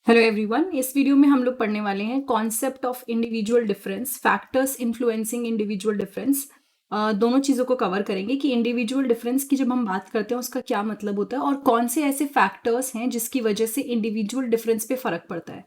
Hello everyone, इस video में हम लोग पढ़ने वाले हैं concept of individual difference, factors influencing individual difference. दोनों चीज़ों को कवर करेंगे कि इंडिविजुअल डिफरेंस की जब हम बात करते हैं उसका क्या मतलब होता है और कौन से ऐसे फैक्टर्स हैं जिसकी वजह से इंडिविजुअल डिफरेंस पे फर्क पड़ता है।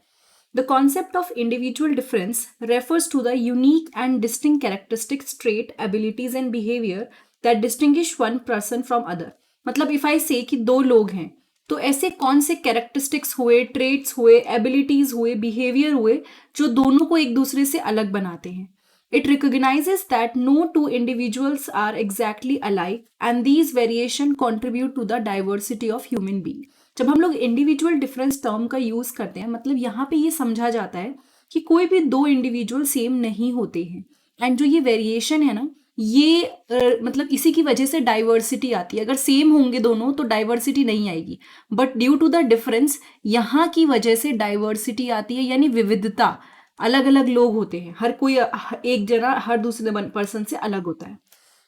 The concept of individual difference refers to the unique and distinct characteristics, trait, abilities and behaviour that distinguish one person from other. मतलब इफ आई से कि दो लोग हैं तो ऐसे कौन से कैरेक्टरिस्टिक्स हुए, ट्रेट्स हुए, एबिलिटीज हुए, बिहेवियर हुए जो दोनों को एक दूसरे से अलग बनाते हैं। It recognises that no two individuals are exactly alike and these variation contribute to the diversity of human being. जब हम लोग इंडिविजुअल डिफरेंस टर्म का यूज करते हैं, मतलब यहाँ पे ये समझा जाता है कि कोई भी दो इंडिविजुअल सेम नहीं होते हैं एंड जो ये वेरिएशन है ना, ये मतलब इसी की वजह से डाइवर्सिटी आती है। अगर सेम होंगे दोनों तो डाइवर्सिटी नहीं आएगी, but due to the difference यहाँ की वजह से डाइवर्सिटी आती है, यानी विविधता। अलग अलग लोग होते हैं, हर कोई एक जना हर दूसरे पर्सन से अलग होता है।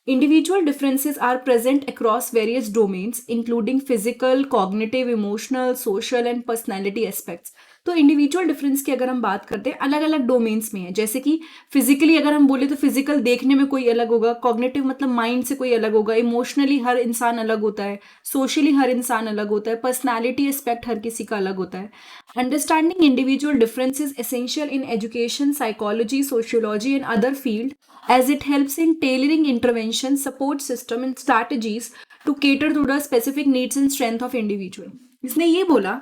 Individual differences are present across various domains, including physical, cognitive, emotional, social and personality aspects. तो इंडिविजुअल डिफरेंस की अगर हम बात करते हैं अलग अलग डोमेन्स में है, जैसे कि फिजिकली अगर हम बोले तो फिजिकल देखने में कोई अलग होगा, कॉग्निटिव मतलब माइंड से कोई अलग होगा, इमोशनली हर इंसान अलग होता है, सोशली हर इंसान अलग होता है, पर्सनैलिटी एस्पेक्ट हर किसी का अलग होता है। Understanding individual difference is essential in education, psychology, sociology and other field as it helps in tailoring intervention, support system and strategies to cater to the specific needs and strength of individual। इसने ये बोला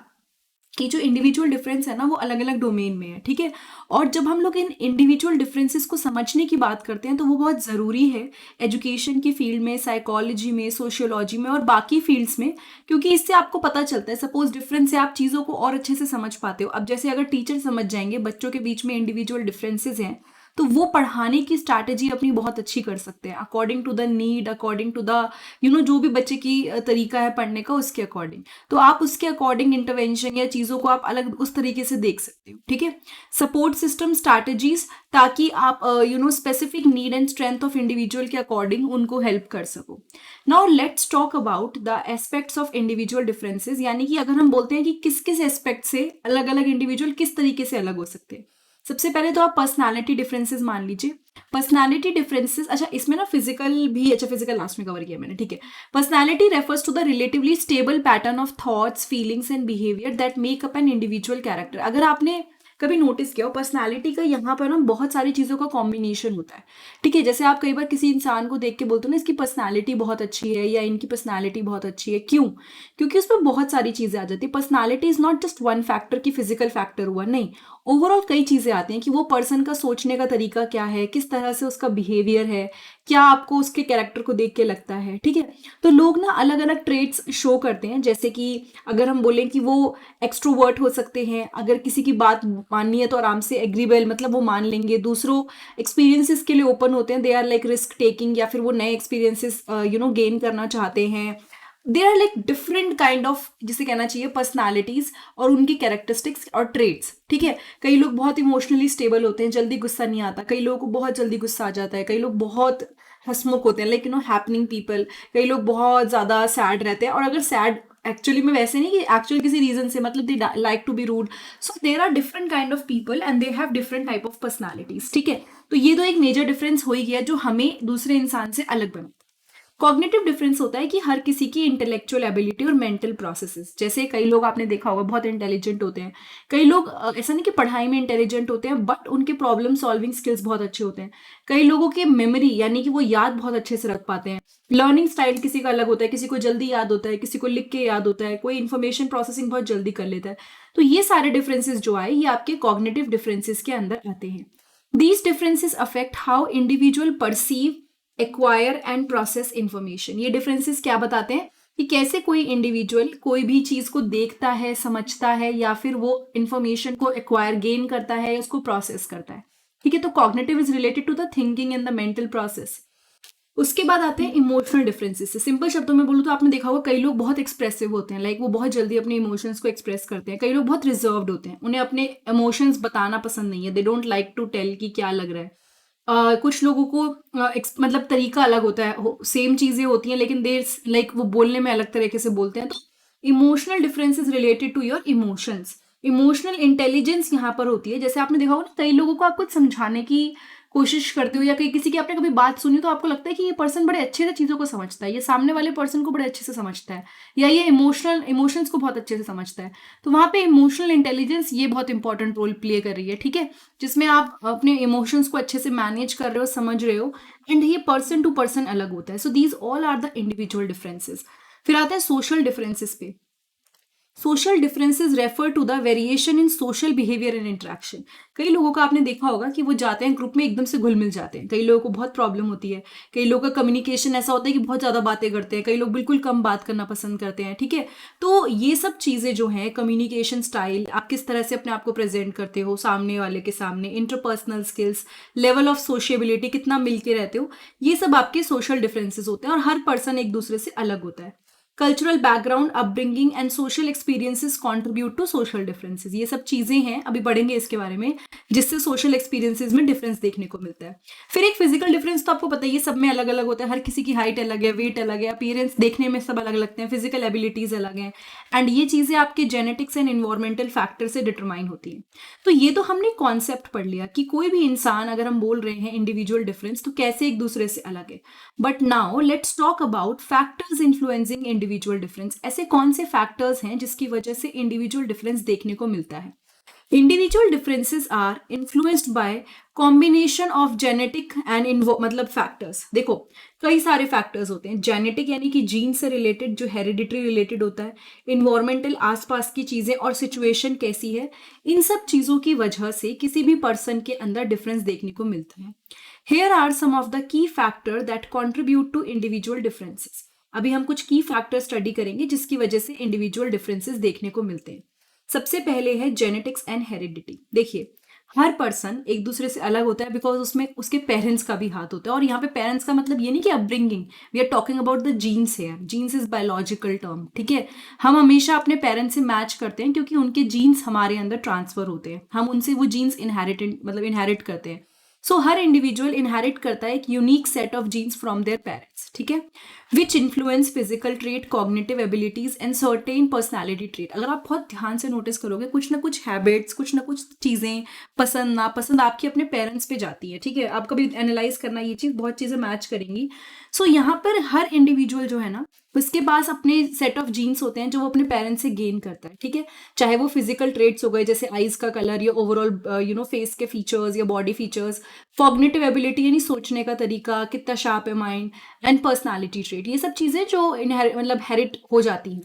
कि जो individual difference है ना वो अलग अलग डोमेन में है, ठीक है। और जब हम लोग इन इंडिविजुअल डिफरेंसेस को समझने की बात करते हैं तो वो बहुत ज़रूरी है एजुकेशन की फील्ड में, साइकोलॉजी में, सोशियोलॉजी में और बाकी फील्ड्स में, क्योंकि इससे आपको पता चलता है सपोज डिफरेंस से आप चीज़ों को और अच्छे से समझ पाते हो। अब जैसे अगर टीचर समझ जाएंगे बच्चों के बीच में इंडिविजुअल डिफरेंसेस हैं तो वो पढ़ाने की स्ट्रैटेजी अपनी बहुत अच्छी कर सकते हैं according to the need, according to the जो भी बच्चे की तरीका है पढ़ने का उसके अकॉर्डिंग। तो आप उसके अकॉर्डिंग इंटरवेंशन या चीज़ों को आप अलग उस तरीके से देख सकते हो, ठीक है। सपोर्ट सिस्टम स्ट्रैटेजीज, ताकि आप specific need and strength of individual के अकॉर्डिंग उनको हेल्प कर सको। Now let's talk about the aspects of individual differences, यानी कि अगर हम बोलते हैं कि किस किस एस्पेक्ट से अलग अलग इंडिविजुअल किस तरीके से अलग हो सकते हैं। सबसे पहले तो आप पर्सनालिटी डिफरेंसेस मान लीजिए। पर्सनालिटी डिफरेंसेस, अच्छा इसमें ना फिजिकल भी, अच्छा फिजिकल लास्ट में कवर किया मैंने, ठीक है। Personality refers to the relatively stable pattern of thoughts, feelings and behaviour that make up an individual character. अगर आपने कभी नोटिस किया हो पर्सनालिटी का, यहाँ पर ना बहुत सारी चीज़ों का कॉम्बिनेशन होता है, ठीक है। जैसे आप कई बार किसी इंसान को देख के बोलते हो ना इसकी पर्सनालिटी बहुत अच्छी है या इनकी पर्सनालिटी बहुत अच्छी है, क्यों? क्योंकि उसमें बहुत सारी चीज़ें आ जाती है। Personality is not just one factor की फिजिकल फैक्टर हुआ, नहीं, ओवरऑल कई चीज़ें आती हैं कि वो पर्सन का सोचने का तरीका क्या है, किस तरह से उसका बिहेवियर है, क्या आपको उसके कैरेक्टर को देख के लगता है, ठीक है। तो लोग ना अलग अलग ट्रेट्स शो करते हैं, जैसे कि अगर हम बोलें कि वो एक्सट्रोवर्ट हो सकते हैं, अगर किसी की बात माननी है तो आराम से एग्रीबल, मतलब वो मान लेंगे। दूसरों एक्सपीरियंसेस के लिए ओपन होते हैं, they are like risk taking, या फिर वो नए एक्सपीरियंसेस गेन करना चाहते हैं। They are like different kind of, जिसे कहना चाहिए पर्सनालिटीज और उनकी कैरेक्टरिस्टिक्स और ट्रेट्स, ठीक है। कई लोग बहुत इमोशनली स्टेबल होते हैं, जल्दी गुस्सा नहीं आता, कई लोगों को बहुत जल्दी गुस्सा आ जाता है, कई लोग बहुत हंसमुख होते हैं, लाइक हैपनिंग पीपल। कई लोग बहुत ज़्यादा सैड रहते हैं, और अगर सैड एक्चुअली में वैसे नहीं कि एक्चुअली किसी रीजन से, मतलब they like to be rude. So there are different kind of people and they have different type of personalities, ठीक है। तो ये तो एक मेजर डिफरेंस हो ही गया जो हमें दूसरे इंसान से अलग बनाता है। कॉग्निटिव डिफरेंस होता है कि हर किसी की इंटेलेक्चुअल एबिलिटी और मेंटल प्रोसेसेस, जैसे कई लोग आपने देखा होगा बहुत इंटेलिजेंट होते हैं, कई लोग ऐसा नहीं कि पढ़ाई में इंटेलिजेंट होते हैं बट उनके प्रॉब्लम सॉल्विंग स्किल्स बहुत अच्छे होते हैं। कई लोगों की मेमोरी, यानी कि वो याद बहुत अच्छे से रख पाते हैं। लर्निंग स्टाइल किसी का अलग होता है, किसी को जल्दी याद होता है, किसी को लिख के याद होता है, कोई इन्फॉर्मेशन प्रोसेसिंग बहुत जल्दी कर लेता है। तो ये सारे डिफरेंसेस जो आए ये आपके कॉग्निटिव डिफरेंसेस के अंदर आते हैं। These differences affect how individual perceive, acquire and process information. ये डिफरेंसेस क्या बताते हैं कि कैसे कोई इंडिविजुअल कोई भी चीज को देखता है, समझता है, या फिर वो इंफॉर्मेशन को एक्वायर गेन करता है या उसको प्रोसेस करता है, ठीक है। तो cognitive is related to the thinking and the mental process. उसके बाद आते हैं इमोशनल डिफरेंसेस। से सिंपल शब्दों में बोलूँ तो आपने देखा होगा कई लोग बहुत एक्सप्रेसिव होते हैं, लाइक वो बहुत जल्दी अपने इमोशंस को एक्सप्रेस करते हैं। कई लोग बहुत रिजर्व्ड होते हैं, उन्हें अपने इमोशंस बताना पसंद नहीं है, they don't like to tell कि क्या लग रहा है। कुछ लोगों को मतलब तरीका अलग होता है, सेम चीजें होती हैं लेकिन देर लाइक वो बोलने में अलग तरीके से बोलते हैं। तो emotional differences related to your emotions, emotional intelligence यहाँ पर होती है, जैसे आपने देखा होगा ना, कई लोगों को आप कुछ समझाने की कोशिश करते हो या कहीं किसी की आपने कभी बात सुनी तो आपको लगता है कि ये पर्सन बड़े अच्छे से चीज़ों को समझता है, ये सामने वाले पर्सन को बड़े अच्छे से समझता है, या ये इमोशंस को बहुत अच्छे से समझता है। तो वहाँ पे इमोशनल इंटेलिजेंस ये बहुत इंपॉर्टेंट रोल प्ले कर रही है, ठीक है, जिसमें आप अपने इमोशंस को अच्छे से मैनेज कर रहे हो, समझ रहे हो, एंड ये पर्सन टू पर्सन अलग होता है। So these all are the individual differences. फिर आते हैं सोशल डिफरेंसेस पे। Social differences refer to the variation in social behaviour and interaction. कई लोगों का आपने देखा होगा कि वो जाते हैं ग्रुप में एकदम से घुल मिल जाते हैं, कई लोगों को बहुत प्रॉब्लम होती है, कई लोगों का कम्युनिकेशन ऐसा होता है कि बहुत ज़्यादा बातें करते हैं, कई लोग बिल्कुल कम बात करना पसंद करते हैं, ठीक है। तो ये सब चीज़ें जो हैं, कम्युनिकेशन स्टाइल, आप किस तरह से अपने आप को प्रेजेंट करते हो सामने वाले के सामने, interpersonal skills, level of sociability, कितना मिल के रहते हो, ये सब आपके सोशल डिफरेंसेस होते हैं और हर पर्सन एक दूसरे से अलग होता है। Cultural background, upbringing and social experiences contribute to social differences. ये सब चीजें हैं, अभी पढ़ेंगे इसके बारे में, जिससे सोशल एक्सपीरियंसेस में डिफरेंस देखने को मिलता है। फिर एक फिजिकल डिफरेंस तो आपको पता ही है, सब में अलग अलग होता है, हर किसी की हाइट अलग है, वेट अलग है, अपीयरेंस देखने में सब अलग लगते हैं, फिजिकल एबिलिटीज अलग हैं, एंड ये चीजें आपके जेनेटिक्स एंड इन्वायरमेंटल फैक्टर से डिटरमाइन होती हैं। तो ये तो हमने कॉन्सेप्ट पढ़ लिया कि कोई भी इंसान, अगर हम बोल रहे हैं इंडिविजुअल डिफरेंस, तो कैसे एक दूसरे से अलग है। But now let's talk about factors influencing individual difference. ऐसे कौन से फैक्टर्स हैं जिसकी वजह से इंडिविजुअल डिफरेंस देखने को मिलता है। Individual differences are influenced by combination of genetic and मतलब फैक्टर्स। देखो, कई सारे फैक्टर्स होते हैं। जेनेटिक यानी कि जीन से रिलेटेड, जो हेरिडिटरी रिलेटेड होता है, इन्वायरमेंटल, आसपास की चीजें और सिचुएशन कैसी है, इन सब चीजों की वजह से किसी भी पर्सन के अंदर डिफरेंस देखने को मिलता है। Here are some of the key factors that contribute to individual differences. अभी हम कुछ की फैक्टर स्टडी करेंगे जिसकी वजह से इंडिविजुअल डिफरेंसेस देखने को मिलते हैं। सबसे पहले है जेनेटिक्स एंड हेरिडिटी। देखिए, हर पर्सन एक दूसरे से अलग होता है बिकॉज उसमें उसके पेरेंट्स का भी हाथ होता है, और यहाँ पे पेरेंट्स का मतलब ये नहीं कि upbringing, we are talking about the genes है। जीन्स इज बायोलॉजिकल टर्म, ठीक है। हम हमेशा अपने पेरेंट्स से मैच करते हैं क्योंकि उनके जीन्स हमारे अंदर ट्रांसफर होते हैं, हम उनसे वो जीन्स इनहेरिट करते हैं। सो हर इंडिविजुअल इनहेरिट करता है एक unique set of genes from their parents, ठीक है, which influence physical trait, cognitive abilities and certain personality trait. अगर आप बहुत ध्यान से नोटिस करोगे, कुछ ना कुछ हैबिट्स, कुछ ना कुछ चीज़ें, पसंद नापसंद आपकी अपने पेरेंट्स पे जाती है, ठीक है। आप कभी एनालाइज करना, ये चीज़ बहुत चीज़ें मैच करेंगी। सो यहाँ पर हर इंडिविजुअल जो है ना, उसके पास अपने सेट ऑफ जीन्स होते हैं जो वो अपने पेरेंट्स से गेन करता है, ठीक है। चाहे वो फिजिकल ट्रेट्स हो गए, जैसे आईज का कलर या ओवरऑल फेस के फीचर्स या बॉडी फीचर्स, कॉग्निटिव एबिलिटी यानी सोचने का तरीका, कितना शार्प है माइंड, एंड पर्सनालिटी ट्रेट, ये सब चीज़ें जो हेरिट हो जाती हैं।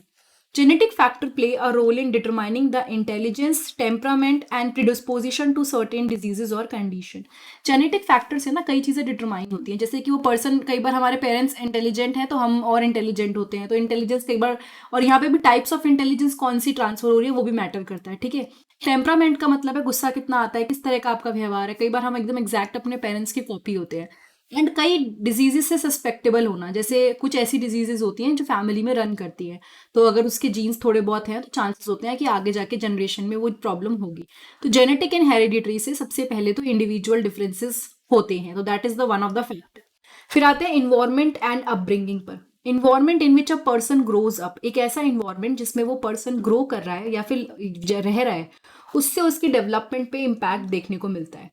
Genetic factor play a role in determining the intelligence, temperament and predisposition to certain diseases or condition. Genetic factor से ना कई चीज़ें डिटरमाइन होती हैं, जैसे कि वो पर्सन, कई बार हमारे पेरेंट्स इंटेलिजेंट हैं तो हम और इंटेलिजेंट होते हैं, तो इंटेलिजेंस कई बार, और यहाँ पे भी टाइप्स ऑफ इंटेलिजेंस कौन सी ट्रांसफर हो रही है वो भी मैटर करता है, ठीक है। टेम्परामेंट का मतलब है गुस्सा कितना आता है, किस तरह का आपका व्यवहार है। कई बार हम एकदम एग्जैक्ट अपने पेरेंट्स की कॉपी होते हैं। एंड कई डिजीजेस से सस्पेक्टेबल होना, जैसे कुछ ऐसी डिजीजेस होती हैं जो फैमिली में रन करती हैं, तो अगर उसके जीन्स थोड़े बहुत हैं तो चांसेस होते हैं कि आगे जाके जनरेशन में वो प्रॉब्लम होगी। तो जेनेटिक एंड हेरिडिटरी से सबसे पहले तो इंडिविजुअल डिफरेंसेस होते हैं, तो that is the one of the factor. फिर आते हैं इन्वायरमेंट एंड अपब्रिंगिंग पर। Environment in which a person grows up, एक ऐसा इन्वायरमेंट जिसमें वो पर्सन ग्रो कर रहा है या फिर रह रहा है, उससे उसकी डेवलपमेंट पे इम्पैक्ट देखने को मिलता है।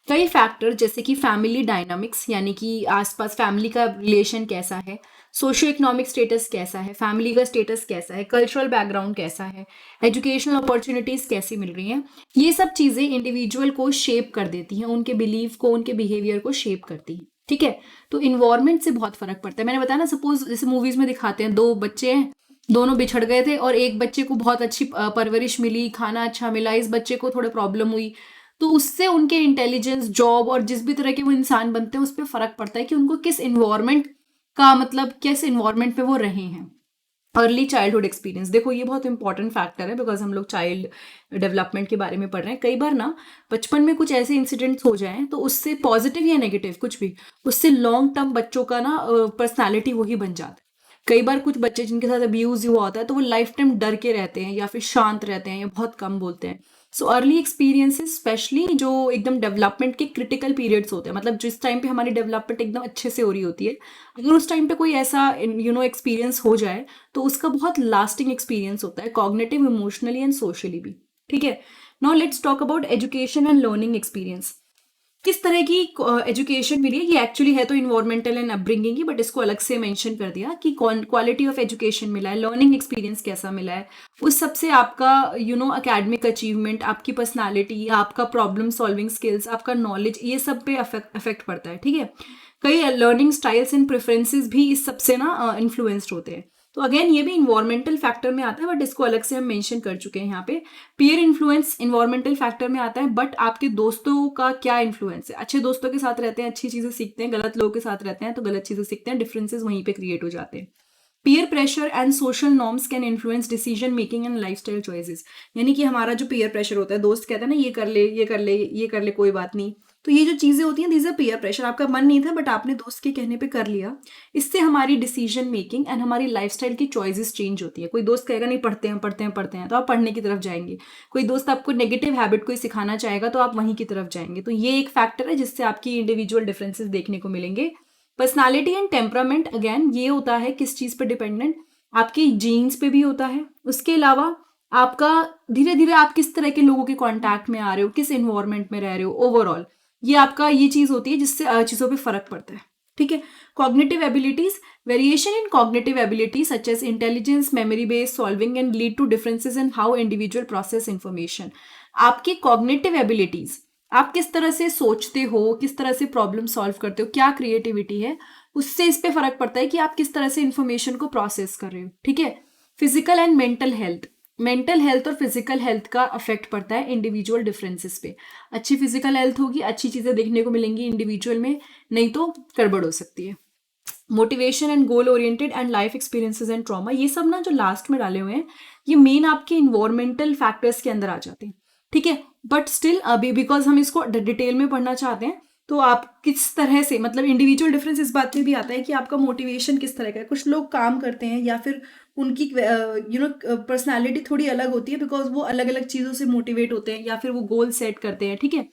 कई फैक्टर जैसे कि फैमिली डायनामिक्स, यानी कि आसपास फैमिली का रिलेशन कैसा है, सोशियो इकोनॉमिक स्टेटस कैसा है, फैमिली का स्टेटस कैसा है, कल्चरल बैकग्राउंड कैसा है, एजुकेशनल अपॉर्चुनिटीज कैसी मिल रही हैं, ये सब चीज़ें इंडिविजुअल को शेप कर देती हैं, उनके बिलीव को, उनके बिहेवियर को शेप करती हैं, ठीक है। तो इन्वायरमेंट से बहुत फर्क पड़ता है। मैंने बताया ना, सपोज जैसे मूवीज में दिखाते हैं, दो बच्चे हैं, दोनों बिछड़ गए थे और एक बच्चे को बहुत अच्छी परवरिश मिली, खाना अच्छा मिला, इस बच्चे को थोड़ी प्रॉब्लम हुई, तो उससे उनके इंटेलिजेंस, जॉब और जिस भी तरह के वो इंसान बनते हैं उस पर फर्क पड़ता है कि उनको किस इन्वायरमेंट का, मतलब किस इन्वायरमेंट पे वो रहे हैं। अर्ली चाइल्डहुड एक्सपीरियंस, देखो ये बहुत इंपॉर्टेंट फैक्टर है, बिकॉज हम लोग चाइल्ड डेवलपमेंट के बारे में पढ़ रहे हैं। कई बार ना बचपन में कुछ ऐसे इंसिडेंट्स हो जाएं तो उससे पॉजिटिव या नेगेटिव कुछ भी, उससे लॉन्ग टर्म बच्चों का ना पर्सनैलिटी वही बन जाता है। कई बार कुछ बच्चे जिनके साथ अब्यूज हुआ होता है तो वो लाइफ टाइम डर के रहते हैं या फिर शांत रहते हैं या बहुत कम बोलते हैं। सो अर्ली एक्सपीरियंसेस, स्पेशली जो एकदम डेवलपमेंट के क्रिटिकल पीरियड्स होते हैं, मतलब जिस टाइम पे हमारी डेवलपमेंट एकदम अच्छे से हो रही होती है, अगर उस टाइम पे कोई ऐसा एक्सपीरियंस हो जाए तो उसका बहुत लास्टिंग एक्सपीरियंस होता है, कॉग्निटिव, इमोशनली एंड सोशली भी, ठीक है। Now let's talk about education and learning experience. किस तरह की एजुकेशन मिली है, ये एक्चुअली है तो इन्वायरमेंटल एंड अपब्रिंगिंग की, बट इसको अलग से मेंशन कर दिया कि क्वालिटी ऑफ एजुकेशन मिला है, लर्निंग एक्सपीरियंस कैसा मिला है, उस सब से आपका एकेडमिक अचीवमेंट, आपकी पर्सनालिटी, आपका प्रॉब्लम सॉल्विंग स्किल्स, आपका नॉलेज, ये सब पे अफेक्ट पड़ता है। ठीक है। कई लर्निंग स्टाइल्स एंड प्रेफरेंसेस भी इस सब से ना इन्फ्लुएंस्ड होते हैं। तो अगेन ये भी इन्वायरमेंटल फैक्टर में आता है, बट इसको अलग से हम मेंशन कर चुके हैं यहाँ पे। पीयर इन्फ्लुएंस इन्वायरमेंटल फैक्टर में आता है, बट आपके दोस्तों का क्या इन्फ्लुएंस है। अच्छे दोस्तों के साथ रहते हैं, अच्छी चीजें सीखते हैं, गलत लोगों के साथ रहते हैं तो गलत चीजें सीखते हैं, डिफरेंसेस वहीं पे क्रिएट हो जाते हैं। Peer pressure and social norms can influence decision making and lifestyle choices. यानी कि हमारा जो पीयर प्रेशर होता है, दोस्त कहता है ना ये कर ले, ये कर ले, ये कर ले, कोई बात नहीं, तो ये जो चीजें होती हैं दीज आर पीयर प्रेशर। आपका मन नहीं था बट आपने दोस्त के कहने पे कर लिया, इससे हमारी डिसीजन मेकिंग एंड हमारी लाइफस्टाइल की चॉइसेस चेंज होती है। कोई दोस्त कहेगा नहीं पढ़ते हैं पढ़ते हैं पढ़ते हैं, तो आप पढ़ने की तरफ जाएंगे। कोई दोस्त आपको नेगेटिव हैबिट कोई सिखाना चाहेगा तो आप वहीं की तरफ जाएंगे। तो ये एक फैक्टर है जिससे आपकी इंडिविजुअल डिफरेंसेस देखने को मिलेंगे। पर्सनालिटी एंड टेम्परामेंट, अगेन ये होता है किस चीज पे डिपेंडेंट, आपकी जीन्स पे भी होता है। उसके अलावा आपका धीरे धीरे आप किस तरह के लोगों के कांटेक्ट में आ रहे हो, किस एनवायरनमेंट में रह रहे हो, ओवरऑल ये आपका ये चीज होती है जिससे चीजों पे फर्क पड़ता है। ठीक है। Cognitive abilities, variation in cognitive abilities such as intelligence, memory based solving and lead to differences in how individual process information. आपकी कॉग्निटिव एबिलिटीज, आप किस तरह से सोचते हो, किस तरह से प्रॉब्लम सॉल्व करते हो, क्या क्रिएटिविटी है, उससे इस पे फर्क पड़ता है कि आप किस तरह से इंफॉर्मेशन को प्रोसेस कर रहे हो। ठीक है। Physical and mental health, mental health और फिजिकल हेल्थ का अफेक्ट पड़ता है इंडिविजुअल डिफरेंसेस पे। अच्छी फिजिकल हेल्थ होगी, अच्छी चीजें देखने को मिलेंगी इंडिविजुअल में, नहीं तो गड़बड़ हो सकती है। Motivation and goal oriented and life experiences and trauma, ये सब ना जो लास्ट में डाले हुए हैं ये मेन आपके इन्वायरमेंटल फैक्टर्स के अंदर आ जाते हैं। ठीक है। बट स्टिल अभी बिकॉज हम इसको डिटेल में पढ़ना चाहते हैं, तो आप किस तरह से, मतलब इंडिविजुअल डिफरेंस इस बात में भी आता है कि आपका मोटिवेशन किस तरह का है। कुछ लोग काम करते हैं या फिर उनकी पर्सनालिटी थोड़ी अलग होती है, बिकॉज वो अलग अलग चीज़ों से मोटिवेट होते हैं या फिर वो गोल सेट करते हैं। ठीक है।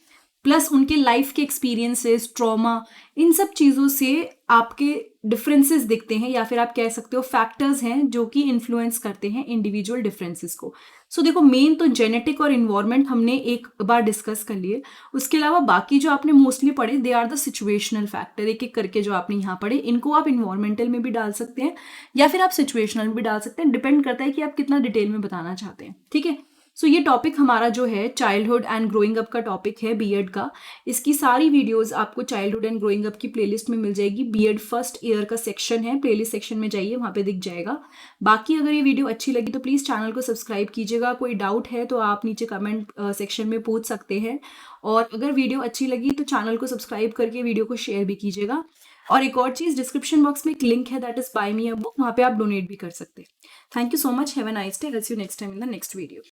प्लस उनके लाइफ के एक्सपीरियंसेस, ट्रॉमा, इन सब चीज़ों से आपके डिफरेंसेस दिखते हैं, या फिर आप कह सकते हो फैक्टर्स हैं जो कि इन्फ्लुएंस करते हैं इंडिविजुअल डिफरेंसेस को। सो देखो, मेन तो जेनेटिक और इन्वायरमेंट हमने एक बार डिस्कस कर लिए। उसके अलावा बाकी जो आपने मोस्टली पढ़े they are the situational factor, एक एक करके जो आपने यहाँ पढ़े, इनको आप इन्वायरमेंटल में भी डाल सकते हैं या फिर आप सिचुएशनल में भी डाल सकते हैं, डिपेंड करता है कि आप कितना डिटेल में बताना चाहते हैं। ठीक है। सो ये टॉपिक हमारा जो है चाइल्डहुड एंड ग्रोइंग अप का टॉपिक है, बीएड का। इसकी सारी वीडियोस आपको चाइल्डहुड एंड ग्रोइंग अप की प्लेलिस्ट में मिल जाएगी। बीएड फर्स्ट ईयर का सेक्शन है, प्लेलिस्ट सेक्शन में जाइए, वहाँ पे दिख जाएगा। बाकी अगर ये वीडियो अच्छी लगी तो प्लीज़ चैनल को सब्सक्राइब कीजिएगा। कोई डाउट है तो आप नीचे कमेंट सेक्शन में पूछ सकते हैं, और अगर वीडियो अच्छी लगी तो चैनल को सब्सक्राइब करके वीडियो को शेयर भी कीजिएगा। और एक और चीज़, डिस्क्रिप्शन बॉक्स में एक लिंक है, that is by me a book, वहाँ पे आप डोनेट भी कर सकते हैं। Thank you so much, have a nice day, let's see you next time in the next video.